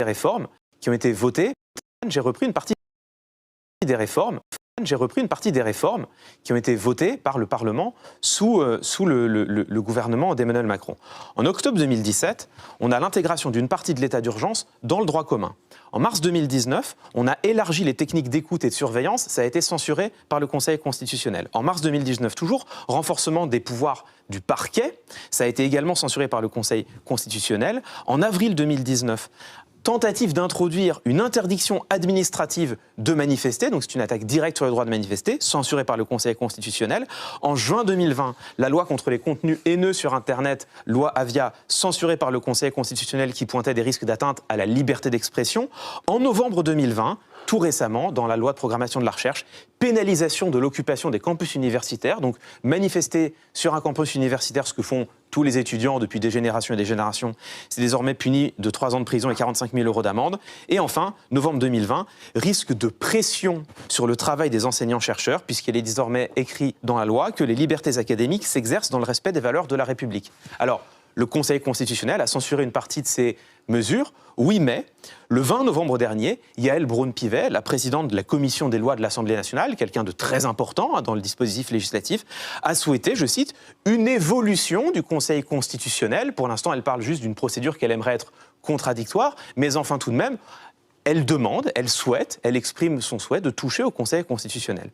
réformes qui ont été votées. J'ai repris une partie des réformes. Qui ont été votées par le Parlement sous le gouvernement d'Emmanuel Macron. En octobre 2017, on a l'intégration d'une partie de l'état d'urgence dans le droit commun. En mars 2019, on a élargi les techniques d'écoute et de surveillance. Ça a été censuré par le Conseil constitutionnel. En mars 2019, toujours, renforcement des pouvoirs du parquet. Ça a été également censuré par le Conseil constitutionnel. En avril 2019, tentative d'introduire une interdiction administrative de manifester, donc c'est une attaque directe sur le droit de manifester, censurée par le Conseil constitutionnel. En juin 2020, la loi contre les contenus haineux sur Internet, loi Avia, censurée par le Conseil constitutionnel qui pointait des risques d'atteinte à la liberté d'expression. En novembre 2020, tout récemment, dans la loi de programmation de la recherche, pénalisation de l'occupation des campus universitaires, donc manifester sur un campus universitaire, ce que font tous les étudiants depuis des générations et des générations, c'est désormais puni de 3 ans de prison et 45 000 € d'amende. Et enfin, novembre 2020, risque de pression sur le travail des enseignants-chercheurs, puisqu'il est désormais écrit dans la loi que les libertés académiques s'exercent dans le respect des valeurs de la République. Alors, le Conseil constitutionnel a censuré une partie de ces mesures. Oui, mais le 20 novembre dernier, Yaël Braun-Pivet, la présidente de la commission des lois de l'Assemblée nationale, quelqu'un de très important dans le dispositif législatif, a souhaité, je cite, une évolution du Conseil constitutionnel. Pour l'instant, elle parle juste d'une procédure qu'elle aimerait être contradictoire, mais enfin tout de même, elle demande, elle souhaite, elle exprime son souhait de toucher au Conseil constitutionnel.